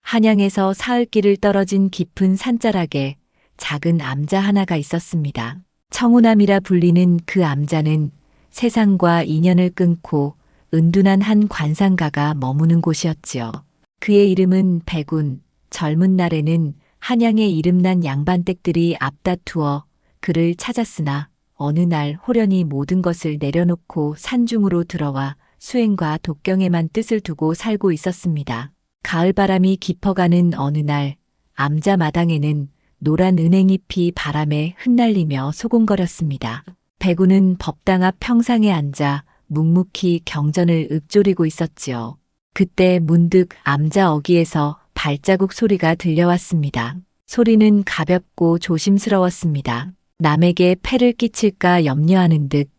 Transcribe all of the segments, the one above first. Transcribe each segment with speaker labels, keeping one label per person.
Speaker 1: 한양에서 사흘길을 떨어진 깊은 산자락에 작은 암자 하나가 있었습니다. 청우남이라 불리는 그 암자는 세상과 인연을 끊고 은둔한 한 관상가가 머무는 곳이었지요. 그의 이름은 백운. 젊은 날에는 한양의 이름난 양반댁들이 앞다투어 그를 찾았으나 어느 날 호련히 모든 것을 내려놓고 산중으로 들어와 수행과 독경에만 뜻을 두고 살고 있었습니다. 가을바람이 깊어가는 어느 날 암자 마당에는 노란 은행잎이 바람에 흩날리며 소곤거렸습니다. 백운은 법당 앞 평상에 앉아 묵묵히 경전을 읊조리고 있었지요. 그때 문득 암자 어귀에서 발자국 소리가 들려왔습니다. 소리는 가볍고 조심스러웠습니다. 남에게 폐를 끼칠까 염려하는 듯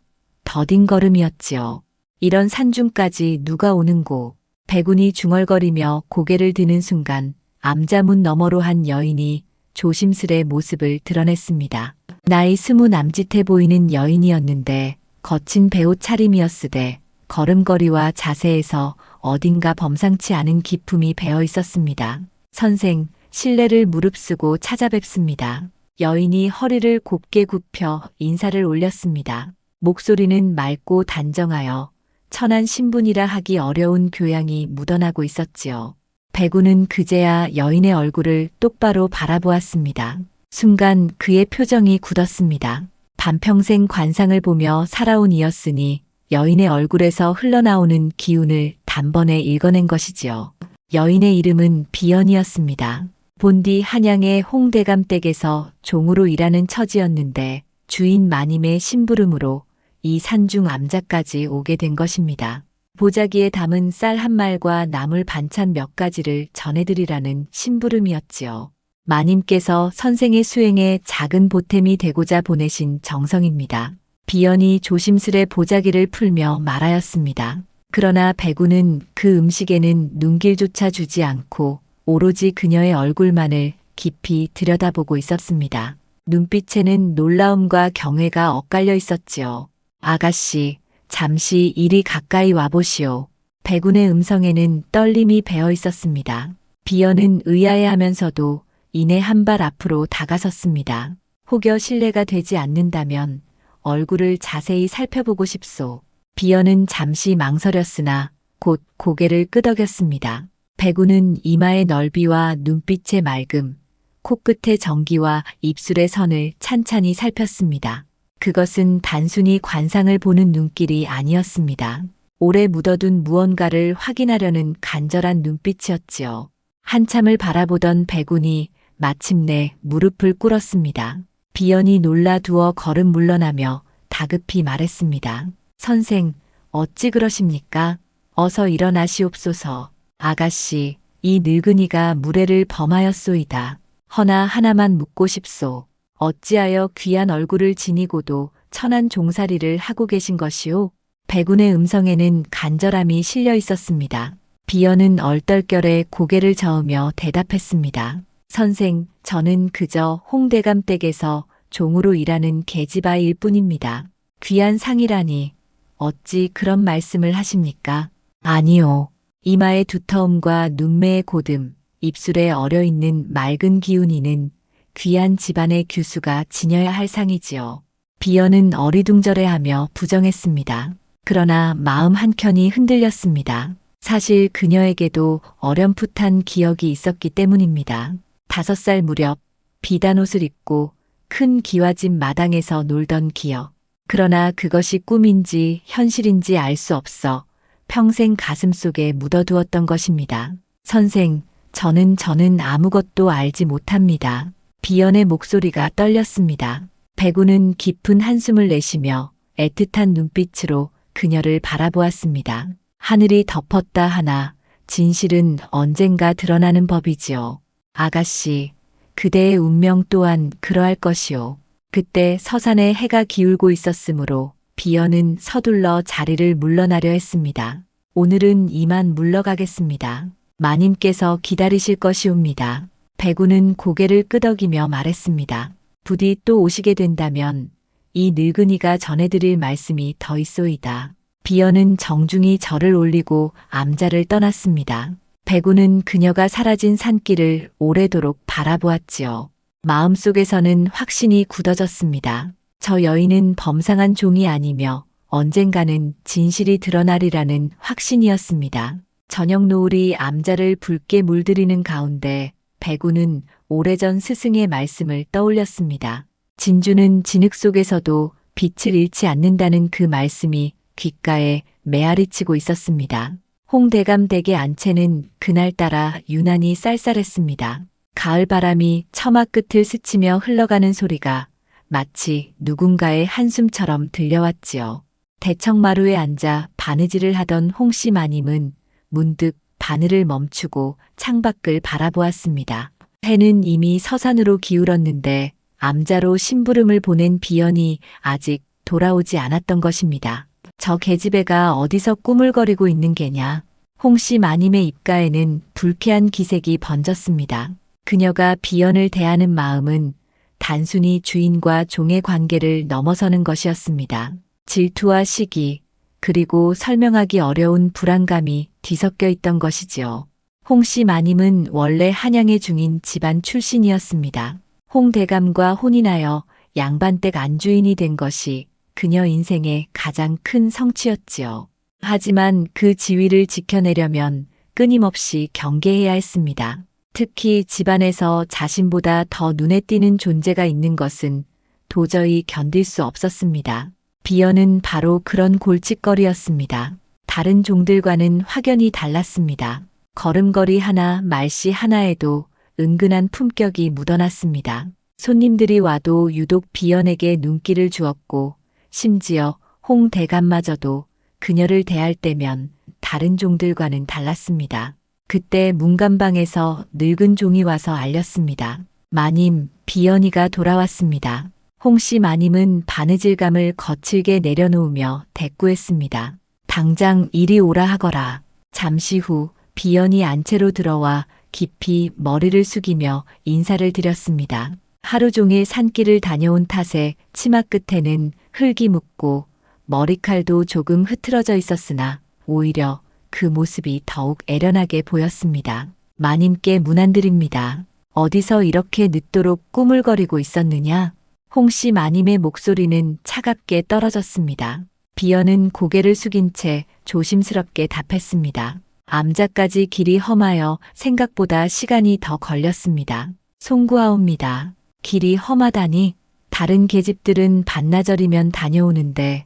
Speaker 1: 더딘 걸음이었지요. 이런 산중까지 누가 오는고. 백운이 중얼거리며 고개를 드는 순간 암자문 너머로 한 여인이 조심스레 모습을 드러냈습니다. 나이 20 남짓해 보이는 여인이었는데 거친 배옷 차림이었으되 걸음걸이와 자세에서 어딘가 범상치 않은 기품이 배어 있었습니다. 선생, 실례를 무릅쓰고 찾아뵙습니다. 여인이 허리를 곱게 굽혀 인사를 올렸습니다. 목소리는 맑고 단정하여 천한 신분이라 하기 어려운 교양이 묻어나고 있었지요. 백운은 그제야 여인의 얼굴을 똑바로 바라보았습니다. 순간 그의 표정이 굳었습니다. 반평생 관상을 보며 살아온 이였으니 여인의 얼굴에서 흘러나오는 기운을 단번에 읽어낸 것이지요. 여인의 이름은 비연이었습니다. 본디 한양의 홍대감댁에서 종으로 일하는 처지였는데 주인 마님의 심부름으로 이 산중 암자까지 오게 된 것입니다. 보자기에 담은 쌀 한 말과 나물 반찬 몇 가지를 전해드리라는 심부름이었지요. 마님께서 선생의 수행에 작은 보탬이 되고자 보내신 정성입니다. 비연이 조심스레 보자기를 풀며 말하였습니다. 그러나 백운은 그 음식에는 눈길조차 주지 않고 오로지 그녀의 얼굴만을 깊이 들여다보고 있었습니다. 눈빛에는 놀라움과 경외가 엇갈려 있었지요. 아가씨, 잠시 이리 가까이 와보시오. 백운의 음성에는 떨림이 배어 있었습니다. 비연은 의아해하면서도 이내 한 발 앞으로 다가섰습니다. 혹여 실례가 되지 않는다면 얼굴을 자세히 살펴보고 싶소. 비연은 잠시 망설였으나 곧 고개를 끄덕였습니다. 백운은 이마의 넓이와 눈빛의 맑음, 코끝의 정기와 입술의 선을 찬찬히 살폈습니다. 그것은 단순히 관상을 보는 눈길이 아니었습니다. 오래 묻어둔 무언가를 확인하려는 간절한 눈빛이었지요. 한참을 바라보던 백운이 마침내 무릎을 꿇었습니다. 비연이 놀라두어 걸음 물러나며 다급히 말했습니다. 선생, 어찌 그러십니까? 어서 일어나시옵소서. 아가씨, 이 늙은이가 무례를 범하였소이다. 허나 하나만 묻고 싶소. 어찌하여 귀한 얼굴을 지니고도 천한 종살이를 하고 계신 것이오? 백운의 음성에는 간절함이 실려 있었습니다. 비연은 얼떨결에 고개를 저으며 대답했습니다. 선생, 저는 그저 홍대감댁에서 종으로 일하는 계집아이일 뿐입니다. 귀한 상이라니 어찌 그런 말씀을 하십니까? 아니오. 이마의 두터움과 눈매의 고듬, 입술에 어려있는 맑은 기운이는 귀한 집안의 규수가 지녀야 할 상이지요. 비연은 어리둥절해하며 부정했습니다. 그러나 마음 한켠이 흔들렸습니다. 사실 그녀에게도 어렴풋한 기억이 있었기 때문입니다. 5살 무렵 비단 옷을 입고 큰 기와집 마당에서 놀던 기억. 그러나 그것이 꿈인지 현실인지 알 수 없어 평생 가슴속에 묻어두었던 것입니다. 선생, 저는 아무것도 알지 못합니다. 비연의 목소리가 떨렸습니다. 백운은 깊은 한숨을 내쉬며 애틋한 눈빛으로 그녀를 바라보았습니다. 하늘이 덮었다 하나 진실은 언젠가 드러나는 법이지요. 아가씨, 그대의 운명 또한 그러할 것이오. 그때 서산에 해가 기울고 있었으므로 비연은 서둘러 자리를 물러나려 했습니다. 오늘은 이만 물러가겠습니다. 마님께서 기다리실 것이옵니다. 백운은 고개를 끄덕이며 말했습니다. 부디 또 오시게 된다면 이 늙은이가 전해드릴 말씀이 더 있소이다. 비연은 정중히 절을 올리고 암자를 떠났습니다. 백우는 그녀가 사라진 산길을 오래도록 바라보았지요. 마음속에서는 확신이 굳어졌습니다. 저 여인은 범상한 종이 아니며 언젠가는 진실이 드러나리라는 확신이었습니다. 저녁 노을이 암자를 붉게 물들이는 가운데 백우는 오래전 스승의 말씀을 떠올렸습니다. 진주는 진흙 속에서도 빛을 잃지 않는다는 그 말씀이 귓가에 메아리치고 있었습니다. 홍대감 댁의 안채는 그날따라 유난히 쌀쌀했습니다. 가을 바람이 처마 끝을 스치며 흘러가는 소리가 마치 누군가의 한숨처럼 들려왔지요. 대청마루에 앉아 바느질을 하던 홍씨 마님은 문득 바늘을 멈추고 창밖을 바라보았습니다. 해는 이미 서산으로 기울었는데 암자로 심부름을 보낸 비연이 아직 돌아오지 않았던 것입니다. 저 계집애가 어디서 꾸물거리고 있는 게냐. 홍씨 마님의 입가에는 불쾌한 기색이 번졌습니다. 그녀가 비연을 대하는 마음은 단순히 주인과 종의 관계를 넘어서는 것이었습니다. 질투와 시기, 그리고 설명하기 어려운 불안감이 뒤섞여 있던 것이지요. 홍씨 마님은 원래 한양의 중인 집안 출신이었습니다. 홍대감과 혼인하여 양반댁 안주인이 된 것이 그녀 인생의 가장 큰 성취였지요. 하지만 그 지위를 지켜내려면 끊임없이 경계해야 했습니다. 특히 집안에서 자신보다 더 눈에 띄는 존재가 있는 것은 도저히 견딜 수 없었습니다. 비연은 바로 그런 골칫거리였습니다. 다른 종들과는 확연히 달랐습니다. 걸음걸이 하나, 말씨 하나에도 은근한 품격이 묻어났습니다. 손님들이 와도 유독 비연에게 눈길을 주었고 심지어 홍 대감마저도 그녀를 대할 때면 다른 종들과는 달랐습니다. 그때 문간방에서 늙은 종이 와서 알렸습니다. 마님, 비연이가 돌아왔습니다. 홍씨 마님은 바느질감을 거칠게 내려놓으며 대꾸했습니다. 당장 이리 오라 하거라. 잠시 후 비연이 안채로 들어와 깊이 머리를 숙이며 인사를 드렸습니다. 하루 종일 산길을 다녀온 탓에 치마 끝에는 흙이 묻고 머리칼도 조금 흐트러져 있었으나 오히려 그 모습이 더욱 애련하게 보였습니다. 마님께 문안드립니다. 어디서 이렇게 늦도록 꾸물거리고 있었느냐? 홍씨 마님의 목소리는 차갑게 떨어졌습니다. 비연은 고개를 숙인 채 조심스럽게 답했습니다. 암자까지 길이 험하여 생각보다 시간이 더 걸렸습니다. 송구하옵니다. 길이 험하다니? 다른 계집들은 반나절이면 다녀오는데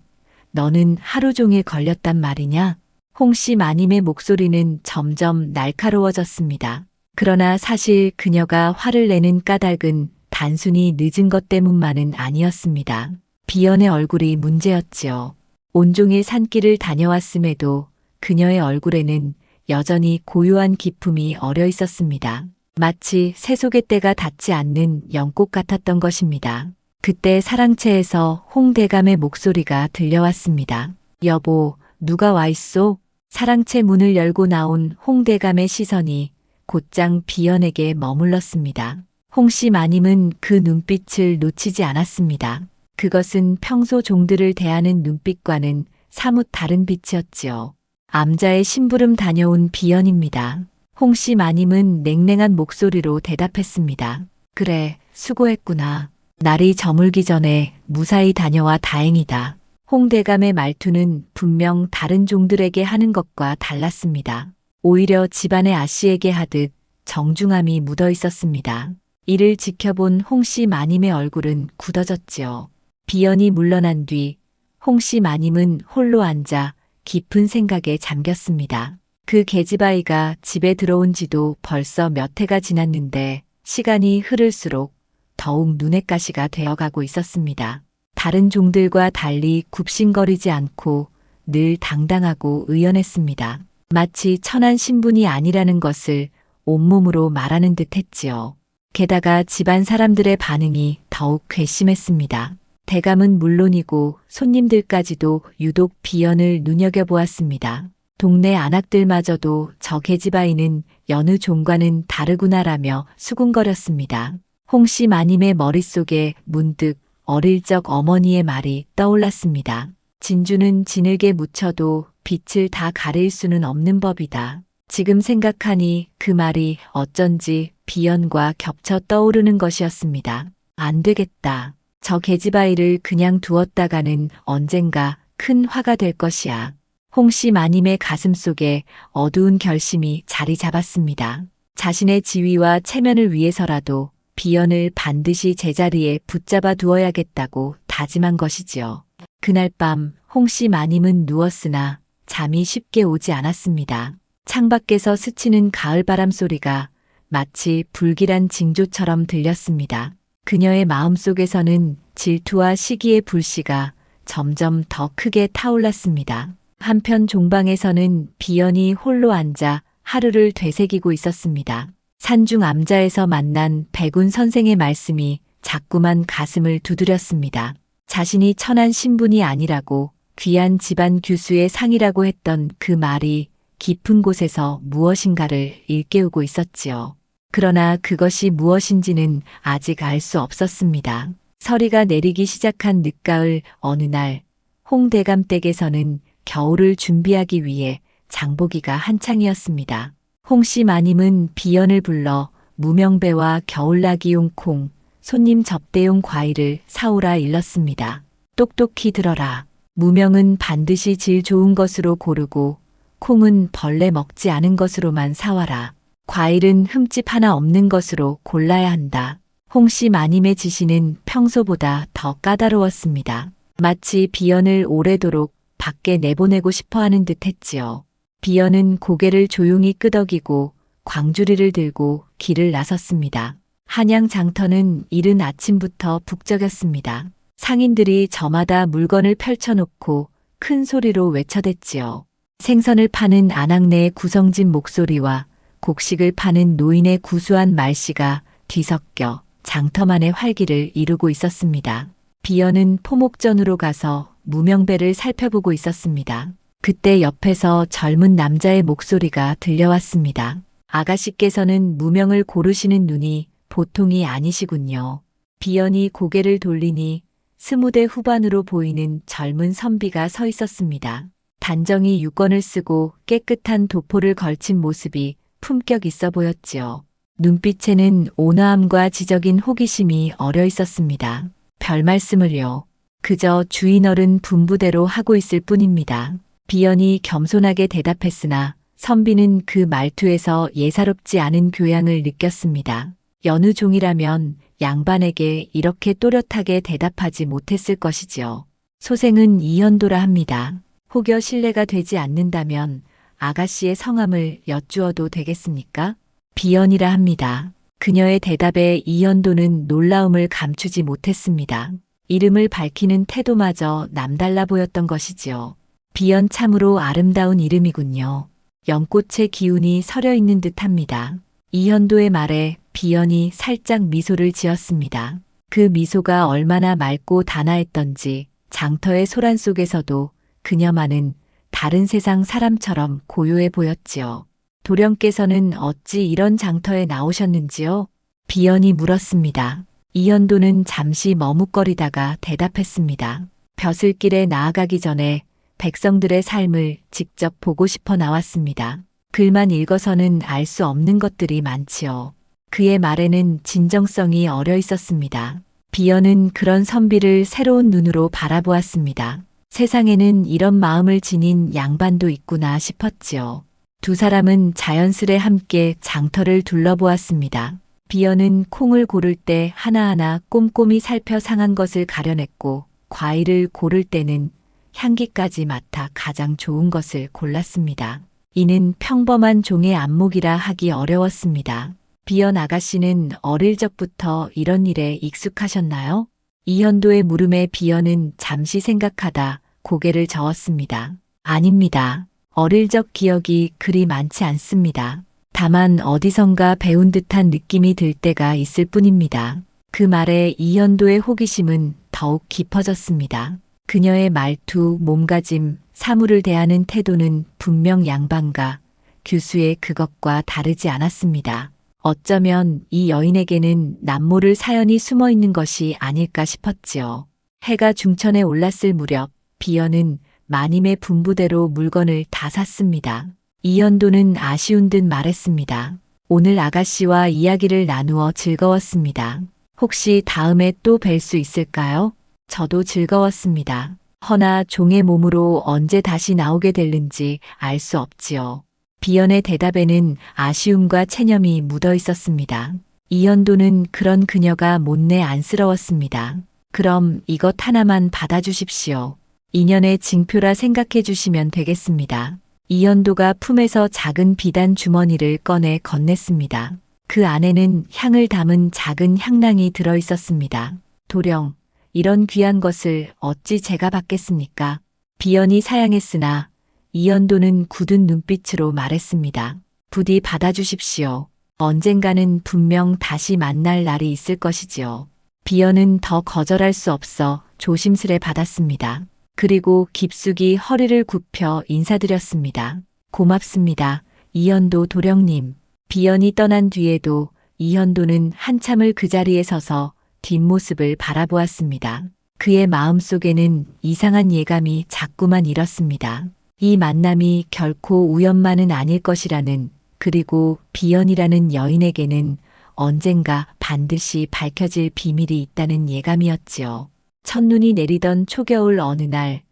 Speaker 1: 너는 하루 종일 걸렸단 말이냐? 홍씨 마님의 목소리는 점점 날카로워졌습니다. 그러나 사실 그녀가 화를 내는 까닭은 단순히 늦은 것 때문만은 아니었습니다. 비연의 얼굴이 문제였지요. 온종일 산길을 다녀왔음에도 그녀의 얼굴에는 여전히 고요한 기품이 어려 있었습니다. 마치 새속의때가 닿지 않는 연꽃 같았던 것입니다. 그때 사랑채에서 홍대감의 목소리가 들려왔습니다. 여보, 누가 와 있소? 사랑채 문을 열고 나온 홍대감의 시선이 곧장 비연에게 머물렀습니다. 홍씨 마님은 그 눈빛을 놓치지 않았습니다. 그것은 평소 종들을 대하는 눈빛과는 사뭇 다른 빛이었지요. 암자의 심부름 다녀온 비연입니다. 홍씨 마님은 냉랭한 목소리로 대답했습니다. 그래, 수고했구나. 날이 저물기 전에 무사히 다녀와 다행이다. 홍대감의 말투는 분명 다른 종들에게 하는 것과 달랐습니다. 오히려 집안의 아씨에게 하듯 정중함이 묻어 있었습니다. 이를 지켜본 홍씨 마님의 얼굴은 굳어졌지요. 비연이 물러난 뒤 홍씨 마님은 홀로 앉아 깊은 생각에 잠겼습니다. 그 계집아이가 집에 들어온 지도 벌써 몇 해가 지났는데 시간이 흐를수록 더욱 눈엣 가시가 되어가고 있었습니다. 다른 종들과 달리 굽신거리지 않고 늘 당당하고 의연했습니다. 마치 천한 신분이 아니라는 것을 온몸으로 말하는 듯 했지요. 게다가 집안 사람들의 반응이 더욱 괘씸했습니다. 대감은 물론이고 손님들까지도 유독 비연을 눈여겨보았습니다. 동네 안악들마저도 저 계집아이는 여느 종과는 다르구나라며 수군거렸습니다. 홍씨 마님의 머릿속에 문득 어릴 적 어머니의 말이 떠올랐습니다. 진주는 진흙에 묻혀도 빛을 다 가릴 수는 없는 법이다. 지금 생각하니 그 말이 어쩐지 비연과 겹쳐 떠오르는 것이었습니다. 안 되겠다. 저 계집아이를 그냥 두었다가는 언젠가 큰 화가 될 것이야. 홍씨 마님의 가슴 속에 어두운 결심이 자리 잡았습니다. 자신의 지위와 체면을 위해서라도 비연을 반드시 제자리에 붙잡아 두어야겠다고 다짐한 것이지요. 그날 밤 홍씨 마님은 누웠으나 잠이 쉽게 오지 않았습니다. 창밖에서 스치는 가을바람 소리가 마치 불길한 징조처럼 들렸습니다. 그녀의 마음속에서는 질투와 시기의 불씨가 점점 더 크게 타올랐습니다. 한편 종방에서는 비연이 홀로 앉아 하루를 되새기고 있었습니다. 산중 암자에서 만난 백운 선생의 말씀이 자꾸만 가슴을 두드렸습니다. 자신이 천한 신분이 아니라고 귀한 집안 규수의 상이라고 했던 그 말이 깊은 곳에서 무엇인가를 일깨우고 있었지요. 그러나 그것이 무엇인지는 아직 알 수 없었습니다. 서리가 내리기 시작한 늦가을 어느 날 홍대감 댁에서는 겨울을 준비하기 위해 장보기가 한창이었습니다. 홍씨 마님은 비연을 불러 무명배와 겨울나기용 콩, 손님 접대용 과일을 사오라 일렀습니다. 똑똑히 들어라. 무명은 반드시 질 좋은 것으로 고르고 콩은 벌레 먹지 않은 것으로만 사와라. 과일은 흠집 하나 없는 것으로 골라야 한다. 홍씨 마님의 지시는 평소보다 더 까다로웠습니다. 마치 비연을 오래도록 밖에 내보내고 싶어하는 듯 했지요. 비연은 고개를 조용히 끄덕이고 광주리를 들고 길을 나섰습니다. 한양 장터는 이른 아침부터 북적였습니다. 상인들이 저마다 물건을 펼쳐놓고 큰 소리로 외쳐댔지요. 생선을 파는 아낙네의 구성진 목소리와 곡식을 파는 노인의 구수한 말씨가 뒤섞여 장터만의 활기를 이루고 있었습니다. 비연은 포목전으로 가서 무명배를 살펴보고 있었습니다. 그때 옆에서 젊은 남자의 목소리가 들려왔습니다. 아가씨께서는 무명을 고르시는 눈이 보통이 아니시군요. 비연이 고개를 돌리니 20대 후반으로 보이는 젊은 선비가 서 있었습니다. 단정히 유건을 쓰고 깨끗한 도포를 걸친 모습이 품격 있어 보였지요. 눈빛에는 온화함과 지적인 호기심이 어려 있었습니다. 별 말씀을요. 그저 주인 어른 분부대로 하고 있을 뿐입니다. 비연이 겸손하게 대답했으나 선비는 그 말투에서 예사롭지 않은 교양을 느꼈습니다. 여느 종이라면 양반에게 이렇게 또렷하게 대답하지 못했을 것이지요. 소생은 이연도라 합니다. 혹여 실례가 되지 않는다면 아가씨의 성함을 여쭈어도 되겠습니까? 비연이라 합니다. 그녀의 대답에 이연도는 놀라움을 감추지 못했습니다. 이름을 밝히는 태도마저 남달라 보였던 것이지요. 비연 참으로 아름다운 이름이군요. 연꽃의 기운이 서려 있는 듯합니다. 이연도의 말에 비연이 살짝 미소를 지었습니다. 그 미소가 얼마나 맑고 단아했던지 장터의 소란 속에서도 그녀만은 다른 세상 사람처럼 고요해 보였지요. 도령께서는 어찌 이런 장터에 나오셨는지요? 비연이 물었습니다. 이연도는 잠시 머뭇거리다가 대답했습니다. 벼슬길에 나아가기 전에 백성들의 삶을 직접 보고 싶어 나왔습니다. 글만 읽어서는 알 수 없는 것들이 많지요. 그의 말에는 진정성이 어려 있었습니다. 비연은 그런 선비를 새로운 눈으로 바라보았습니다. 세상에는 이런 마음을 지닌 양반도 있구나 싶었지요. 두 사람은 자연스레 함께 장터를 둘러보았습니다. 비연은 콩을 고를 때 하나하나 꼼꼼히 살펴 상한 것을 가려냈고 과일을 고를 때는 향기까지 맡아 가장 좋은 것을 골랐습니다. 이는 평범한 종의 안목이라 하기 어려웠습니다. 비연 아가씨는 어릴 적부터 이런 일에 익숙하셨나요? 이연도의 물음에 비연은 잠시 생각하다 고개를 저었습니다. 아닙니다. 어릴 적 기억이 그리 많지 않습니다. 다만 어디선가 배운 듯한 느낌이 들 때가 있을 뿐입니다. 그 말에 이연도의 호기심은 더욱 깊어졌습니다. 그녀의 말투, 몸가짐, 사물을 대하는 태도는 분명 양반가 규수의 그것과 다르지 않았습니다. 어쩌면 이 여인에게는 남모를 사연이 숨어 있는 것이 아닐까 싶었지요. 해가 중천에 올랐을 무렵 비연은 마님의 분부대로 물건을 다 샀습니다. 이현도는 아쉬운 듯 말했습니다. 오늘 아가씨와 이야기를 나누어 즐거웠습니다. 혹시 다음에 또 뵐 수 있을까요? 저도 즐거웠습니다. 허나 종의 몸으로 언제 다시 나오게 될는지 알 수 없지요. 비연의 대답에는 아쉬움과 체념이 묻어 있었습니다. 이현도는 그런 그녀가 못내 안쓰러웠습니다. 그럼 이것 하나만 받아주십시오. 인연의 징표라 생각해 주시면 되겠습니다. 이현도가 품에서 작은 비단 주머니를 꺼내 건넸습니다. 그 안에는 향을 담은 작은 향낭이 들어 있었습니다. 도령, 이런 귀한 것을 어찌 제가 받겠습니까? 비연이 사양했으나 이현도는 굳은 눈빛으로 말했습니다. 부디 받아주십시오. 언젠가는 분명 다시 만날 날이 있을 것이지요. 비연은 더 거절할 수 없어 조심스레 받았습니다. 그리고 깊숙이 허리를 굽혀 인사드렸습니다. 고맙습니다. 이현도 도령님. 비연이 떠난 뒤에도 이현도는 한참을 그 자리에 서서 뒷모습을 바라보았습니다. 그의 마음속에는 이상한 예감이 자꾸만 일었습니다. 이 만남이 결코 우연만은 아닐 것이라는, 그리고 비연이라는 여인에게는 언젠가 반드시 밝혀질 비밀이 있다는 예감이었지요. 첫눈이 내리던 초겨울 어느 날,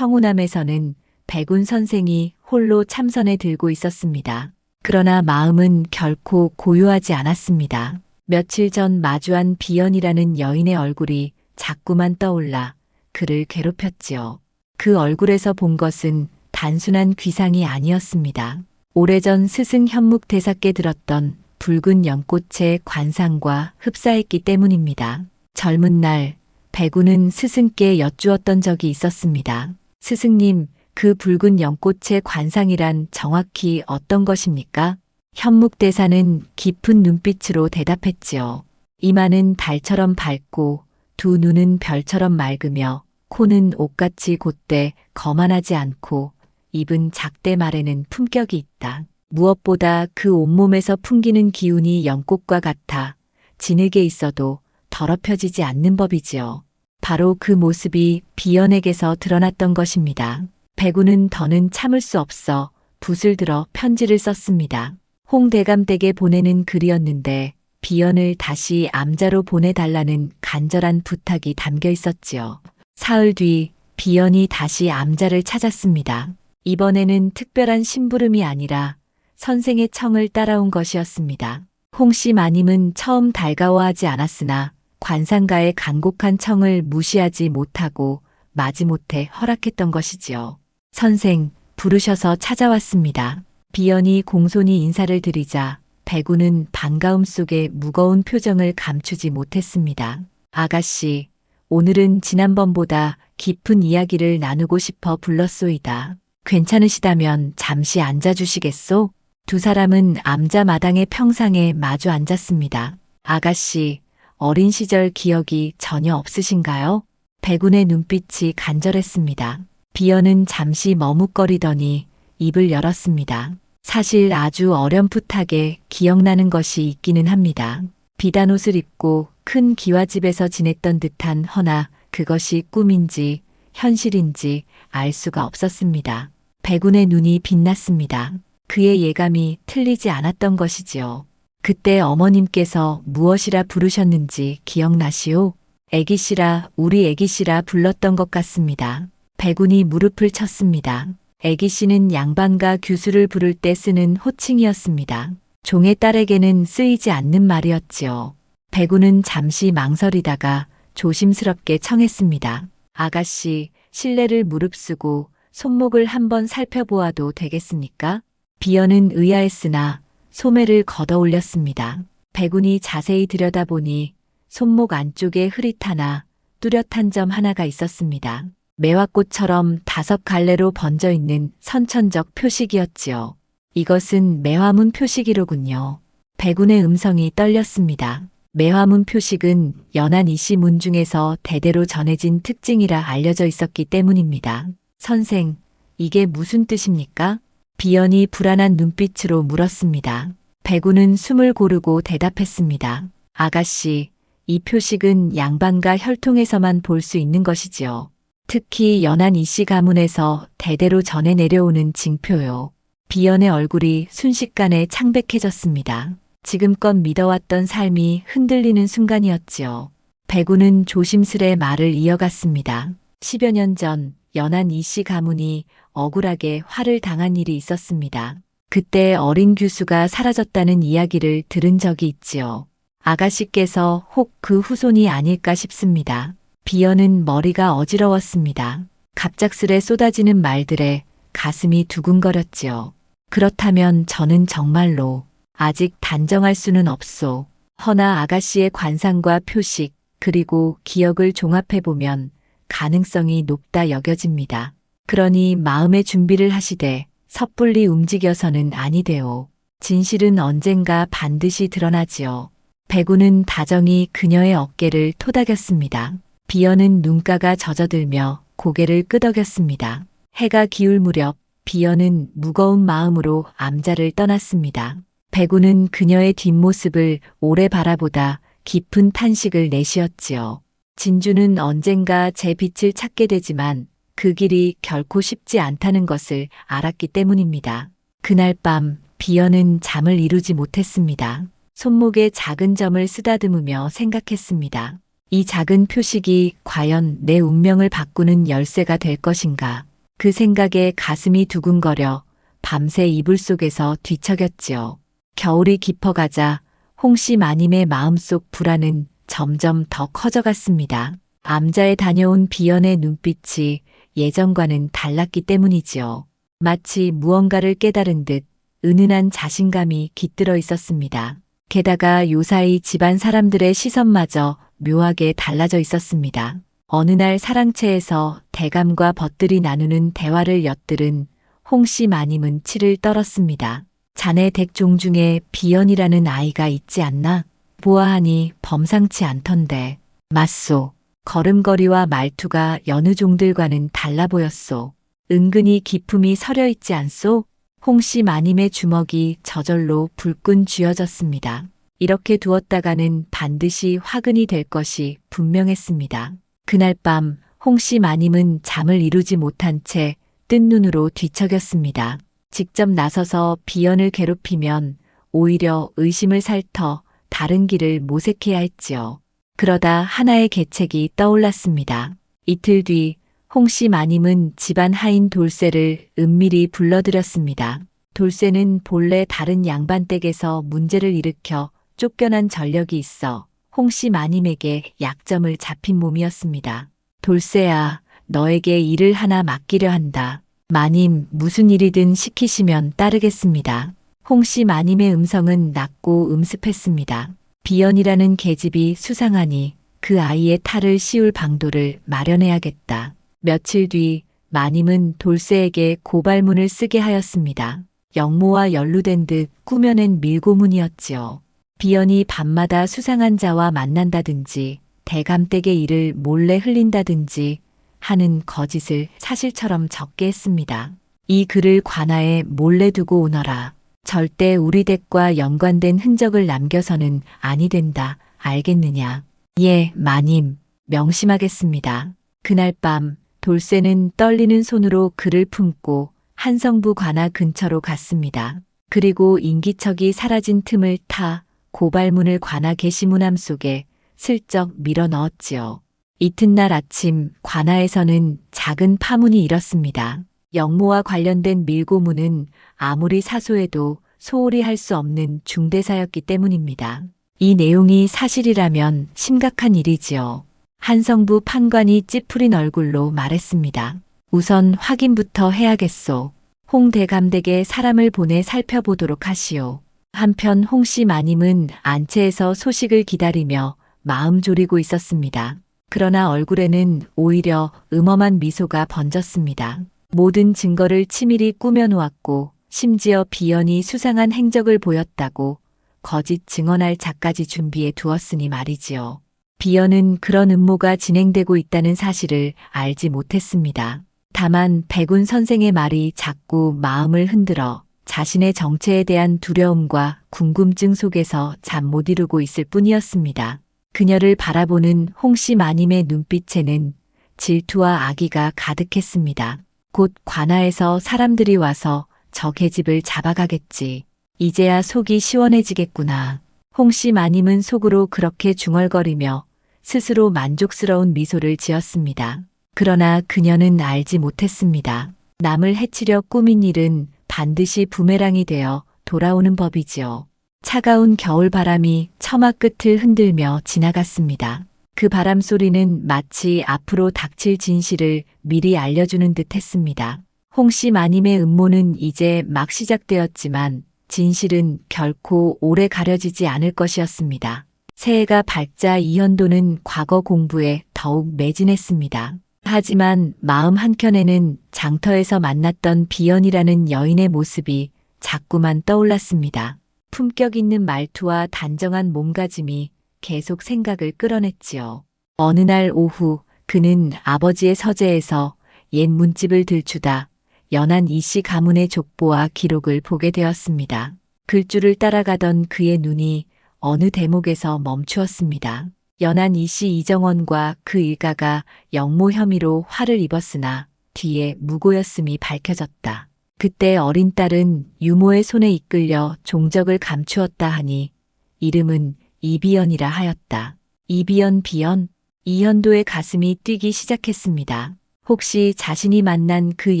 Speaker 1: 청우남에서는 백운 선생이 홀로 참선에 들고 있었습니다. 그러나 마음은 결코 고요하지 않았습니다. 며칠 전 마주한 비연이라는 여인의 얼굴이 자꾸만 떠올라 그를 괴롭혔지요. 그 얼굴에서 본 것은 단순한 귀상이 아니었습니다. 오래전 스승 현묵대사께 들었던 붉은 연꽃의 관상과 흡사했기 때문입니다. 젊은 날 백운은 스승께 여쭈었던 적이 있었습니다. 스승님, 그 붉은 연꽃의 관상이란 정확히 어떤 것입니까? 현묵대사는 깊은 눈빛으로 대답했지요. 이마는 달처럼 밝고 두 눈은 별처럼 맑으며 코는 옥같이 곧대 거만하지 않고 입은 작대 말에는 품격이 있다. 무엇보다 그 온몸에서 풍기는 기운이 연꽃과 같아 진흙에 있어도 더럽혀지지 않는 법이지요. 바로 그 모습이 비연에게서 드러났던 것입니다. 백운은 더는 참을 수 없어 붓을 들어 편지를 썼습니다. 홍대감 댁에 보내는 글이었는데 비연을 다시 암자로 보내달라는 간절한 부탁이 담겨 있었지요. 사흘 뒤 비연이 다시 암자를 찾았습니다. 이번에는 특별한 심부름이 아니라 선생의 청을 따라온 것이었습니다. 홍씨 마님은 처음 달가워하지 않았으나 관상가의 간곡한 청을 무시하지 못하고 마지못해 허락했던 것이지요. 선생, 부르셔서 찾아왔습니다. 비연이 공손히 인사를 드리자 백운은 반가움 속에 무거운 표정을 감추지 못했습니다. 아가씨, 오늘은 지난번보다 깊은 이야기를 나누고 싶어 불렀소이다. 괜찮으시다면 잠시 앉아주시겠소? 두 사람은 암자 마당의 평상에 마주 앉았습니다. 아가씨, 어린 시절 기억이 전혀 없으신가요? 백운의 눈빛이 간절했습니다. 비연은 잠시 머뭇거리더니 입을 열었습니다. 사실 아주 어렴풋하게 기억나는 것이 있기는 합니다. 비단옷을 입고 큰 기와집에서 지냈던 듯한 허나 그것이 꿈인지 현실인지 알 수가 없었습니다. 백운의 눈이 빛났습니다. 그의 예감이 틀리지 않았던 것이지요. 그때 어머님께서 무엇이라 부르셨는지 기억나시오? 애기씨라, 우리 애기씨라 불렀던 것 같습니다. 백운이 무릎을 쳤습니다. 애기씨는 양반과 규수를 부를 때 쓰는 호칭이었습니다. 종의 딸에게는 쓰이지 않는 말이었지요. 백운은 잠시 망설이다가 조심스럽게 청했습니다. 아가씨, 실례를 무릅쓰고 손목을 한번 살펴보아도 되겠습니까? 비연은 의아했으나 소매를 걷어 올렸습니다. 백운이 자세히 들여다보니 손목 안쪽에 흐릿하나 뚜렷한 점 하나가 있었습니다. 매화꽃처럼 5갈래로 번져 있는 선천적 표식이었지요. 이것은 매화문 표식이로군요. 백운의 음성이 떨렸습니다. 매화문 표식은 연안 이씨 문 중에서 대대로 전해진 특징이라 알려져 있었기 때문입니다. 선생, 이게 무슨 뜻입니까? 비연이 불안한 눈빛으로 물었습니다. 백운은 숨을 고르고 대답했습니다. 아가씨, 이 표식은 양반과 혈통에서만 볼 수 있는 것이지요. 특히 연안 이씨 가문에서 대대로 전해 내려오는 징표요. 비연의 얼굴이 순식간에 창백해졌습니다. 지금껏 믿어왔던 삶이 흔들리는 순간이었지요. 백우는 조심스레 말을 이어갔습니다. 10여 년 전 연한 이씨 가문이 억울하게 화를 당한 일이 있었습니다. 그때 어린 규수가 사라졌다는 이야기를 들은 적이 있지요. 아가씨께서 혹 그 후손이 아닐까 싶습니다. 비연은 머리가 어지러웠습니다. 갑작스레 쏟아지는 말들에 가슴이 두근거렸지요. 그렇다면 저는 정말로 아직 단정할 수는 없소. 허나 아가씨의 관상과 표식 그리고 기억을 종합해보면 가능성이 높다 여겨집니다. 그러니 마음의 준비를 하시되 섣불리 움직여서는 아니되오. 진실은 언젠가 반드시 드러나지요. 백우는 다정히 그녀의 어깨를 토닥였습니다. 비연은 눈가가 젖어들며 고개를 끄덕였습니다. 해가 기울 무렵 비연은 무거운 마음으로 암자를 떠났습니다. 백우는 그녀의 뒷모습을 오래 바라보다 깊은 탄식을 내쉬었지요. 진주는 언젠가 제 빛을 찾게 되지만 그 길이 결코 쉽지 않다는 것을 알았기 때문입니다. 그날 밤 비연은 잠을 이루지 못했습니다. 손목에 작은 점을 쓰다듬으며 생각했습니다. 이 작은 표식이 과연 내 운명을 바꾸는 열쇠가 될 것인가. 그 생각에 가슴이 두근거려 밤새 이불 속에서 뒤척였지요. 겨울이 깊어가자 홍씨 마님의 마음속 불안은 점점 더 커져갔습니다. 암자에 다녀온 비연의 눈빛이 예전과는 달랐기 때문이지요. 마치 무언가를 깨달은 듯 은은한 자신감이 깃들어 있었습니다. 게다가 요사이 집안 사람들의 시선마저 묘하게 달라져 있었습니다. 어느 날 사랑채에서 대감과 벗들이 나누는 대화를 엿들은 홍씨 마님은 치를 떨었습니다. 자네 댁종 중에 비연이라는 아이가 있지 않나? 보아하니 범상치 않던데. 맞소. 걸음걸이와 말투가 여느 종들과는 달라 보였소. 은근히 기품이 서려 있지 않소? 홍씨 마님의 주먹이 저절로 불끈 쥐어졌습니다. 이렇게 두었다가는 반드시 화근이 될 것이 분명했습니다. 그날 밤 홍씨 마님은 잠을 이루지 못한 채 뜬 눈으로 뒤척였습니다. 직접 나서서 비연을 괴롭히면 오히려 의심을 살터 다른 길을 모색해야 했지요. 그러다 하나의 계책이 떠올랐습니다. 이틀 뒤 홍씨 마님은 집안 하인 돌쇠를 은밀히 불러들였습니다. 돌쇠는 본래 다른 양반댁에서 문제를 일으켜 쫓겨난 전력이 있어 홍씨 마님에게 약점을 잡힌 몸이었습니다. 돌쇠야, 너에게 일을 하나 맡기려 한다. 마님, 무슨 일이든 시키시면 따르겠습니다. 홍씨 마님의 음성은 낮고 음습했습니다. 비연이라는 계집이 수상하니 그 아이의 탈을 씌울 방도를 마련해야겠다. 며칠 뒤 마님은 돌쇠에게 고발문을 쓰게 하였습니다. 영모와 연루된 듯 꾸며낸 밀고문이었지요. 비연이 밤마다 수상한 자와 만난다든지 대감댁의 일을 몰래 흘린다든지 하는 거짓을 사실처럼 적게 했습니다. 이 글을 관아에 몰래 두고 오너라. 절대 우리 댁과 연관된 흔적을 남겨서는 아니 된다. 알겠느냐? 예, 마님. 명심하겠습니다. 그날 밤 돌쇠는 떨리는 손으로 글을 품고 한성부 관아 근처로 갔습니다. 그리고 인기척이 사라진 틈을 타 고발문을 관아 게시문함 속에 슬쩍 밀어 넣었지요. 이튿날 아침 관아에서는 작은 파문이 일었습니다. 영모와 관련된 밀고문은 아무리 사소해도 소홀히 할 수 없는 중대사였기 때문입니다. 이 내용이 사실이라면 심각한 일이지요. 한성부 판관이 찌푸린 얼굴로 말했습니다. 우선 확인부터 해야겠소. 홍 대감댁에 사람을 보내 살펴보도록 하시오. 한편 홍씨 마님은 안채에서 소식을 기다리며 마음 졸이고 있었습니다. 그러나 얼굴에는 오히려 음험한 미소가 번졌습니다. 모든 증거를 치밀히 꾸며놓았고 심지어 비연이 수상한 행적을 보였다고 거짓 증언할 자까지 준비해 두었으니 말이지요. 비연은 그런 음모가 진행되고 있다는 사실을 알지 못했습니다. 다만 백운 선생의 말이 자꾸 마음을 흔들어 자신의 정체에 대한 두려움과 궁금증 속에서 잠 못 이루고 있을 뿐이었습니다. 그녀를 바라보는 홍씨 마님의 눈빛에는 질투와 악의가 가득했습니다. 곧 관아에서 사람들이 와서 저 계집을 잡아가겠지. 이제야 속이 시원해지겠구나. 홍씨 마님은 속으로 그렇게 중얼거리며 스스로 만족스러운 미소를 지었습니다. 그러나 그녀는 알지 못했습니다. 남을 해치려 꾸민 일은 반드시 부메랑이 되어 돌아오는 법이지요. 차가운 겨울바람이 처마 끝을 흔들며 지나갔습니다. 그 바람 소리는 마치 앞으로 닥칠 진실을 미리 알려주는 듯 했습니다. 홍씨 마님의 음모는 이제 막 시작되었지만 진실은 결코 오래 가려지지 않을 것이었습니다. 새해가 밝자 이현도는 과거 공부에 더욱 매진했습니다. 하지만 마음 한켠에는 장터에서 만났던 비연이라는 여인의 모습이 자꾸만 떠올랐습니다. 품격 있는 말투와 단정한 몸가짐이 계속 생각을 끌어냈지요. 어느 날 오후 그는 아버지의 서재에서 옛 문집을 들추다 연한 이씨 가문의 족보와 기록을 보게 되었습니다. 글줄을 따라가던 그의 눈이 어느 대목에서 멈추었습니다. 연한 이씨 이정원과 그 일가가 영모 혐의로 화를 입었으나 뒤에 무고였음이 밝혀졌다. 그때 어린 딸은 유모의 손에 이끌려 종적을 감추었다 하니 이름은 이비연이라 하였다. 이비연 비연? 이현도의 가슴이 뛰기 시작했습니다. 혹시 자신이 만난 그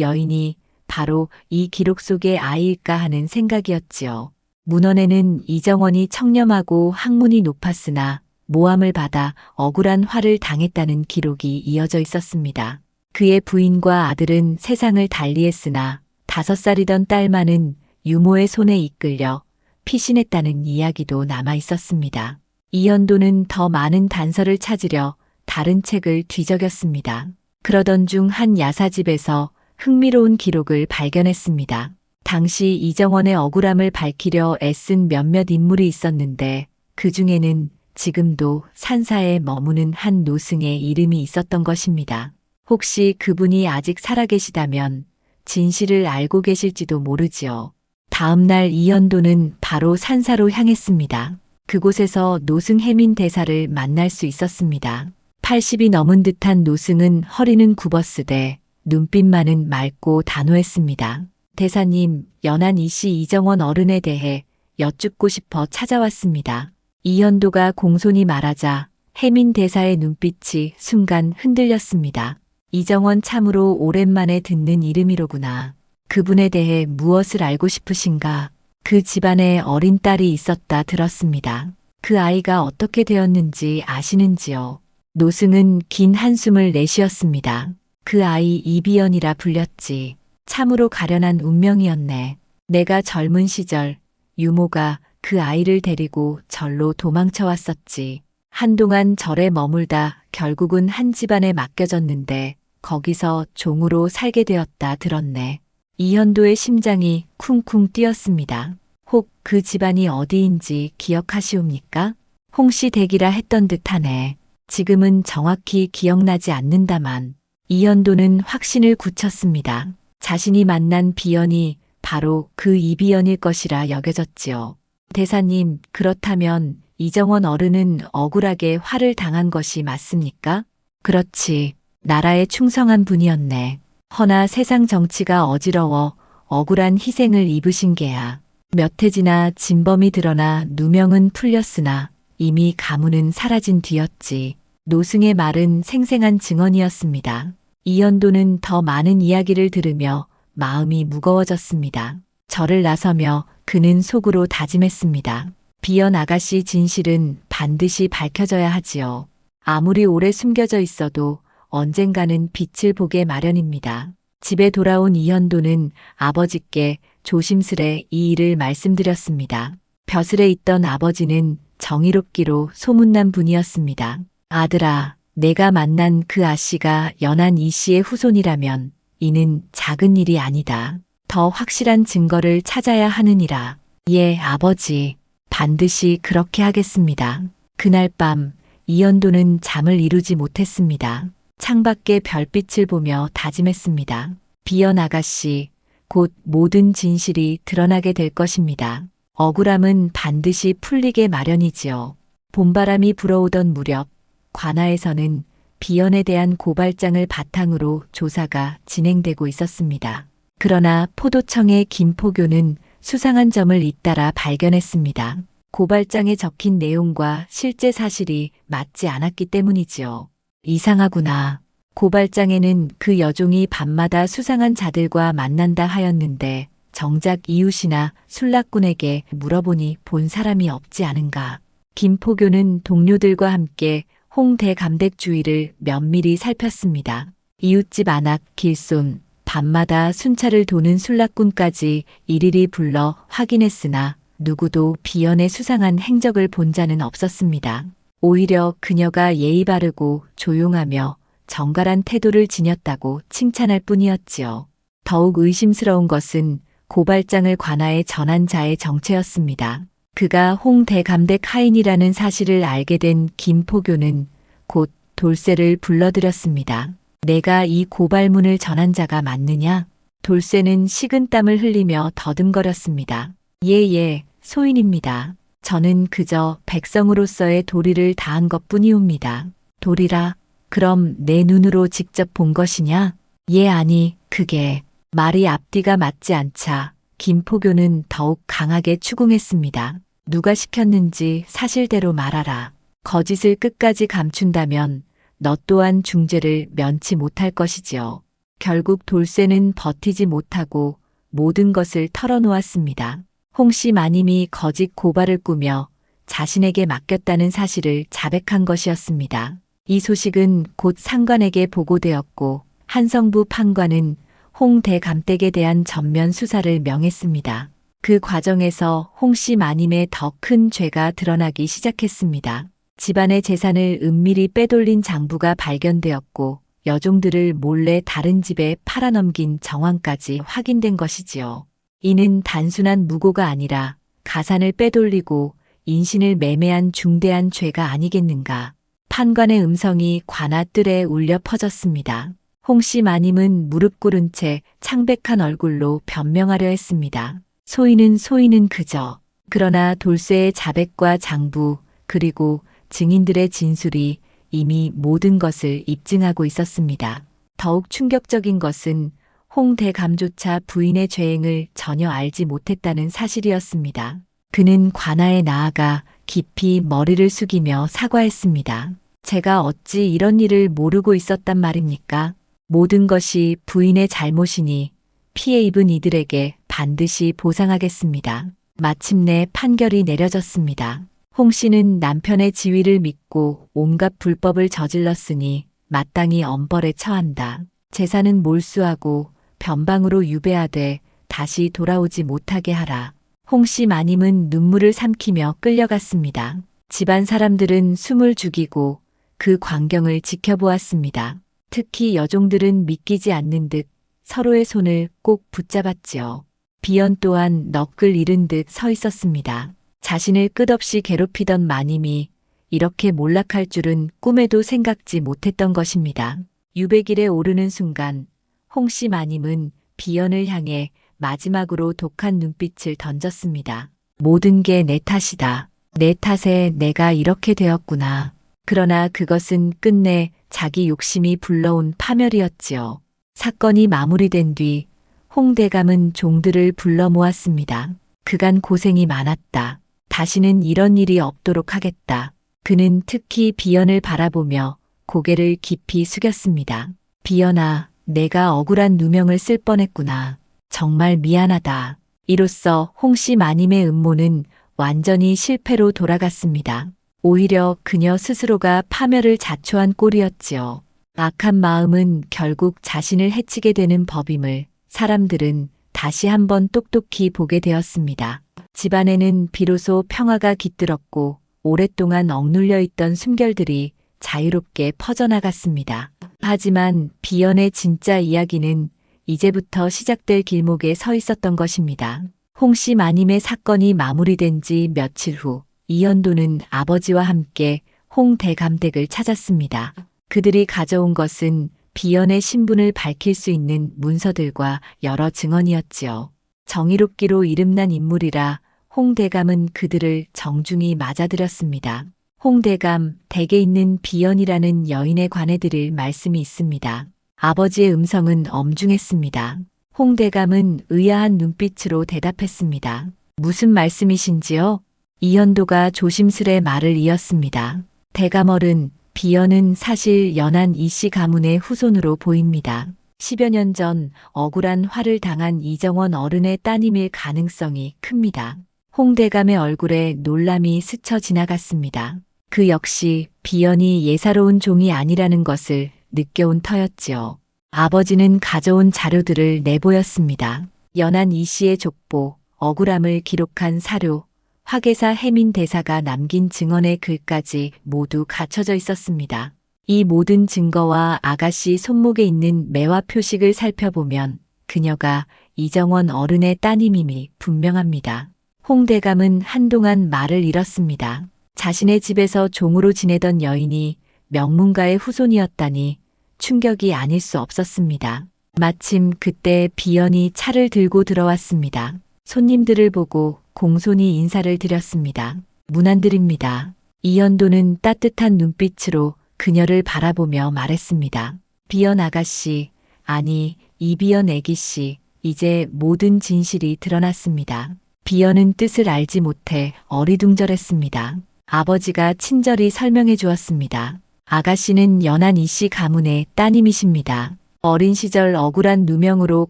Speaker 1: 여인이 바로 이 기록 속의 아이일까 하는 생각이었지요. 문헌에는 이정원이 청렴하고 학문이 높았으나 모함을 받아 억울한 화를 당했다는 기록이 이어져 있었습니다. 그의 부인과 아들은 세상을 달리했으나 5살이던 딸만은 유모의 손에 이끌려 피신했다는 이야기도 남아 있었습니다. 이현도는 더 많은 단서를 찾으려 다른 책을 뒤적였습니다. 그러던 중 한 야사집에서 흥미로운 기록을 발견했습니다. 당시 이정원의 억울함을 밝히려 애쓴 몇몇 인물이 있었는데 그 중에는 지금도 산사에 머무는 한 노승의 이름이 있었던 것입니다. 혹시 그분이 아직 살아계시다면 진실을 알고 계실지도 모르지요. 다음 날 이현도는 바로 산사로 향했습니다. 그곳에서 노승 해민 대사를 만날 수 있었습니다. 80이 넘은 듯한 노승은 허리는 굽었으되 눈빛만은 맑고 단호했습니다. 대사님, 연한 이씨 이정원 어른에 대해 여쭙고 싶어 찾아왔습니다. 이현도가 공손히 말하자 해민 대사의 눈빛이 순간 흔들렸습니다. 이정원 참으로 오랜만에 듣는 이름이로구나. 그분에 대해 무엇을 알고 싶으신가? 그 집안에 어린 딸이 있었다 들었습니다. 그 아이가 어떻게 되었는지 아시는지요? 노승은 긴 한숨을 내쉬었습니다. 그 아이 이비연이라 불렸지. 참으로 가련한 운명이었네. 내가 젊은 시절 유모가 그 아이를 데리고 절로 도망쳐 왔었지. 한동안 절에 머물다 결국은 한 집안에 맡겨졌는데 거기서 종으로 살게 되었다 들었네. 이현도의 심장이 쿵쿵 뛰었습니다. 혹 그 집안이 어디인지 기억하시옵니까? 홍씨 댁이라 했던 듯하네. 지금은 정확히 기억나지 않는다만 이현도는 확신을 굳혔습니다. 자신이 만난 비연이 바로 그 이비연일 것이라 여겨졌지요. 대사님, 그렇다면 이정원 어른은 억울하게 화를 당한 것이 맞습니까? 그렇지. 나라에 충성한 분이었네. 허나 세상 정치가 어지러워 억울한 희생을 입으신 게야. 몇 해 지나 진범이 드러나 누명은 풀렸으나 이미 가문은 사라진 뒤였지. 노승의 말은 생생한 증언이었습니다. 이현도는 더 많은 이야기를 들으며 마음이 무거워졌습니다. 절을 나서며 그는 속으로 다짐했습니다. 비연 아가씨 진실은 반드시 밝혀져야 하지요. 아무리 오래 숨겨져 있어도 언젠가는 빛을 보게 마련입니다. 집에 돌아온 이현도는 아버지께 조심스레 이 일을 말씀드렸습니다. 벼슬에 있던 아버지는 정의롭기로 소문난 분이었습니다. 아들아, 내가 만난 그 아씨가 연한 이 씨의 후손이라면 이는 작은 일이 아니다. 더 확실한 증거를 찾아야 하느니라. 예, 아버지. 반드시 그렇게 하겠습니다. 그날 밤 이현도는 잠을 이루지 못했습니다. 창밖의 별빛을 보며 다짐했습니다. 비연 아가씨, 곧 모든 진실이 드러나게 될 것입니다. 억울함은 반드시 풀리게 마련이지요. 봄바람이 불어오던 무렵 관아에서는 비연에 대한 고발장을 바탕으로 조사가 진행되고 있었습니다. 그러나 포도청의 김포교는 수상한 점을 잇따라 발견했습니다. 고발장에 적힌 내용과 실제 사실이 맞지 않았기 때문이지요. 이상하구나. 고발장에는 그 여종이 밤마다 수상한 자들과 만난다 하였는데 정작 이웃이나 술락꾼에게 물어보니 본 사람이 없지 않은가. 김포교는 동료들과 함께 홍대감댁 주위를 면밀히 살폈습니다. 이웃집 안악, 길손, 밤마다 순찰을 도는 술락꾼까지 일일이 불러 확인했으나 누구도 비연의 수상한 행적을 본 자는 없었습니다. 오히려 그녀가 예의 바르고 조용하며 정갈한 태도를 지녔다고 칭찬할 뿐이었지요. 더욱 의심스러운 것은 고발장을 관아에 전한 자의 정체였습니다. 그가 홍대감댁 하인이라는 사실을 알게 된 김포교는 곧 돌쇠를 불러들였습니다. 내가 이 고발문을 전한 자가 맞느냐? 돌쇠는 식은땀을 흘리며 더듬거렸습니다. 예, 소인입니다. 저는 그저 백성으로서의 도리를 다한 것뿐이옵니다. 도리라? 그럼 내 눈으로 직접 본 것이냐? 예, 아니, 그게. 말이 앞뒤가 맞지 않자 김포교는 더욱 강하게 추궁했습니다. 누가 시켰는지 사실대로 말하라. 거짓을 끝까지 감춘다면 너 또한 중죄를 면치 못할 것이지요. 결국 돌쇠는 버티지 못하고 모든 것을 털어놓았습니다. 홍씨 마님이 거짓 고발을 꾸며 자신에게 맡겼다는 사실을 자백한 것이었습니다. 이 소식은 곧 상관에게 보고되었고 한성부 판관은 홍대감댁에 대한 전면 수사를 명했습니다. 그 과정에서 홍씨 마님의 더 큰 죄가 드러나기 시작했습니다. 집안의 재산을 은밀히 빼돌린 장부가 발견되었고 여종들을 몰래 다른 집에 팔아넘긴 정황까지 확인된 것이지요. 이는 단순한 무고가 아니라 가산을 빼돌리고 인신을 매매한 중대한 죄가 아니겠는가. 판관의 음성이 관아 뜰에 울려 퍼졌습니다. 홍씨 마님은 무릎 꿇은 채 창백한 얼굴로 변명하려 했습니다. 소인은 그저. 그러나 돌쇠의 자백과 장부 그리고 증인들의 진술이 이미 모든 것을 입증하고 있었습니다. 더욱 충격적인 것은 홍대감조차 부인의 죄행을 전혀 알지 못했다는 사실이었습니다. 그는 관아에 나아가 깊이 머리를 숙이며 사과했습니다. 제가 어찌 이런 일을 모르고 있었단 말입니까? 모든 것이 부인의 잘못이니 피해 입은 이들에게 반드시 보상하겠습니다. 마침내 판결이 내려졌습니다. 홍 씨는 남편의 지위를 믿고 온갖 불법을 저질렀으니 마땅히 엄벌에 처한다. 재산은 몰수하고 변방으로 유배하되 다시 돌아오지 못하게 하라. 홍 씨 마님은 눈물을 삼키며 끌려갔습니다. 집안 사람들은 숨을 죽이고 그 광경을 지켜보았습니다. 특히 여종들은 믿기지 않는 듯 서로의 손을 꼭 붙잡았지요. 비연 또한 넋을 잃은 듯 서 있었습니다. 자신을 끝없이 괴롭히던 마님이 이렇게 몰락할 줄은 꿈에도 생각지 못했던 것입니다. 유배길에 오르는 순간 홍씨 마님은 비연을 향해 마지막으로 독한 눈빛을 던졌습니다. 모든 게 내 탓이다. 내 탓에 내가 이렇게 되었구나. 그러나 그것은 끝내 자기 욕심이 불러온 파멸이었지요. 사건이 마무리된 뒤 홍대감은 종들을 불러 모았습니다. 그간 고생이 많았다. 다시는 이런 일이 없도록 하겠다. 그는 특히 비연을 바라보며 고개를 깊이 숙였습니다. 비연아, 내가 억울한 누명을 쓸 뻔했구나. 정말 미안하다. 이로써 홍씨 마님의 음모는 완전히 실패로 돌아갔습니다. 오히려 그녀 스스로가 파멸을 자초한 꼴이었지요. 악한 마음은 결국 자신을 해치게 되는 법임을 사람들은 다시 한번 똑똑히 보게 되었습니다. 집안에는 비로소 평화가 깃들었고 오랫동안 억눌려 있던 숨결들이 자유롭게 퍼져나갔습니다. 하지만 비연의 진짜 이야기는 이제부터 시작될 길목에 서 있었던 것입니다. 홍씨 마님의 사건이 마무리된 지 며칠 후 이연도는 아버지와 함께 홍대감댁을 찾았습니다. 그들이 가져온 것은 비연의 신분을 밝힐 수 있는 문서들과 여러 증언이었지요. 정의롭기로 이름난 인물이라 홍대감은 그들을 정중히 맞아들였습니다. 홍대감, 댁에 있는 비연이라는 여인에 관해 드릴 말씀이 있습니다. 아버지의 음성은 엄중했습니다. 홍대감은 의아한 눈빛으로 대답했습니다. 무슨 말씀이신지요? 이현도가 조심스레 말을 이었습니다. 대감얼은 비연은 사실 연한 이씨 가문의 후손으로 보입니다. 10여 년 전 억울한 화를 당한 이정원 어른의 따님일 가능성이 큽니다. 홍대감의 얼굴에 놀람이 스쳐 지나갔습니다. 그 역시 비연이 예사로운 종이 아니라는 것을 느껴온 터였지요. 아버지는 가져온 자료들을 내보였습니다. 연한 이씨의 족보, 억울함을 기록한 사료, 화계사 해민 대사가 남긴 증언의 글까지 모두 갖춰져 있었습니다. 이 모든 증거와 아가씨 손목에 있는 매화 표식을 살펴보면 그녀가 이정원 어른의 따님임이 분명합니다. 홍대감은 한동안 말을 잃었습니다. 자신의 집에서 종으로 지내던 여인이 명문가의 후손이었다니 충격이 아닐 수 없었습니다. 마침 그때 비연이 차를 들고 들어왔습니다. 손님들을 보고 공손히 인사를 드렸습니다. 문안드립니다. 이현도는 따뜻한 눈빛으로 그녀를 바라보며 말했습니다. 비연 아가씨, 아니 이비연 애기씨, 이제 모든 진실이 드러났습니다. 비연은 뜻을 알지 못해 어리둥절했습니다. 아버지가 친절히 설명해 주었습니다. 아가씨는 연한 이씨 가문의 따님이십니다. 어린 시절 억울한 누명으로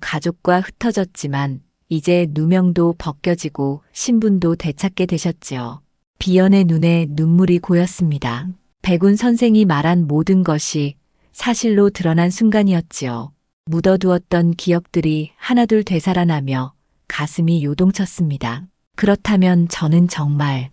Speaker 1: 가족과 흩어졌지만 이제 누명도 벗겨지고 신분도 되찾게 되셨지요. 비연의 눈에 눈물이 고였습니다. 백운 선생이 말한 모든 것이 사실로 드러난 순간이었지요. 묻어두었던 기억들이 하나둘 되살아나며 가슴이 요동쳤습니다. 그렇다면 저는 정말,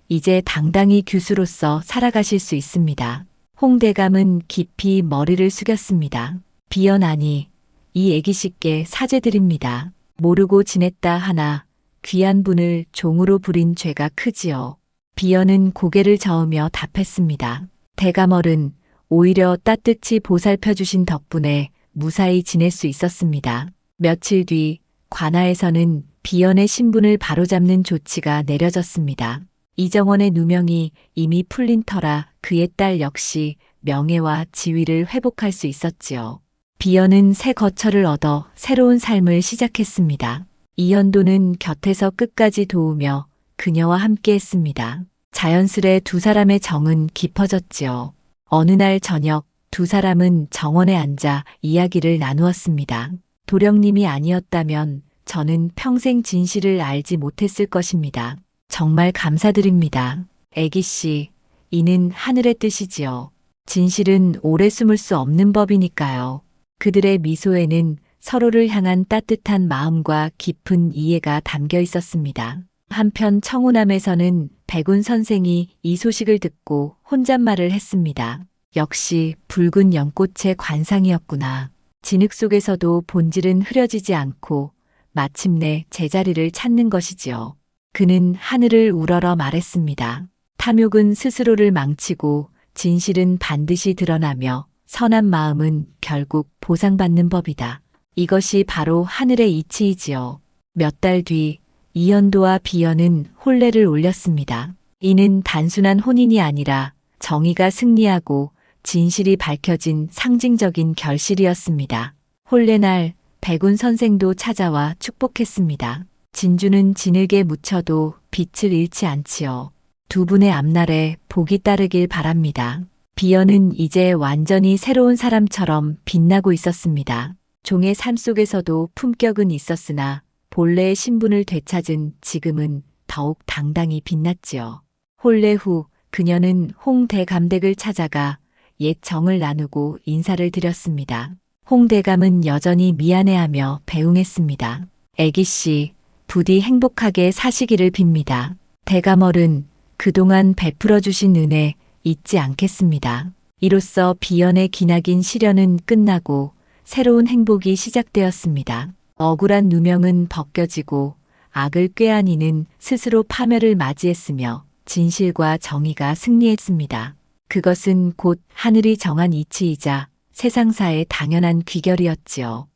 Speaker 1: 이제 당당히 교수로서 살아가실 수 있습니다. 홍대감은 깊이 머리를 숙였습니다. 비연 아니, 이 애기씨께 사죄드립니다. 모르고 지냈다 하나 귀한 분을 종으로 부린 죄가 크지요. 비연은 고개를 저으며 답했습니다. 대감얼은 오히려 따뜻히 보살펴 주신 덕분에 무사히 지낼 수 있었습니다. 며칠 뒤 관아에서는 비연의 신분을 바로잡는 조치가 내려졌습니다. 이정원의 누명이 이미 풀린 터라 그의 딸 역시 명예와 지위를 회복할 수 있었지요. 비연은 새 거처를 얻어 새로운 삶을 시작했습니다. 이현도는 곁에서 끝까지 도우며 그녀와 함께했습니다. 자연스레 두 사람의 정은 깊어졌지요. 어느 날 저녁 두 사람은 정원에 앉아 이야기를 나누었습니다. 도령님이 아니었다면 저는 평생 진실을 알지 못했을 것입니다. 정말 감사드립니다. 애기씨, 이는 하늘의 뜻이지요. 진실은 오래 숨을 수 없는 법이니까요. 그들의 미소에는 서로를 향한 따뜻한 마음과 깊은 이해가 담겨 있었습니다. 한편 청운함에서는 백운 선생이 이 소식을 듣고 혼잣말을 했습니다. 역시 붉은 연꽃의 관상이었구나. 진흙 속에서도 본질은 흐려지지 않고 마침내 제자리를 찾는 것이지요. 그는 하늘을 우러러 말했습니다. 탐욕은 스스로를 망치고 진실은 반드시 드러나며 선한 마음은 결국 보상받는 법이다. 이것이 바로 하늘의 이치이지요. 몇 달 뒤 이현도와 비연은 혼례를 올렸습니다. 이는 단순한 혼인이 아니라 정의가 승리하고 진실이 밝혀진 상징적인 결실이었습니다. 혼례날 백운 선생도 찾아와 축복했습니다. 진주는 진흙에 묻혀도 빛을 잃지 않지요. 두 분의 앞날에 복이 따르길 바랍니다. 비연은 이제 완전히 새로운 사람처럼 빛나고 있었습니다. 종의 삶 속에서도 품격은 있었으나 본래의 신분을 되찾은 지금은 더욱 당당히 빛났지요. 혼례 후 그녀는 홍대감댁을 찾아가 옛 정을 나누고 인사를 드렸습니다. 홍대감은 여전히 미안해하며 배웅했습니다. 애기씨, 부디 행복하게 사시기를 빕니다. 대감얼은 그동안 베풀어 주신 은혜 잊지 않겠습니다. 이로써 비연의 기나긴 시련은 끝나고 새로운 행복이 시작되었습니다. 억울한 누명은 벗겨지고 악을 꾀한 이는 스스로 파멸을 맞이했으며 진실과 정의가 승리했습니다. 그것은 곧 하늘이 정한 이치이자 세상사의 당연한 귀결이었지요.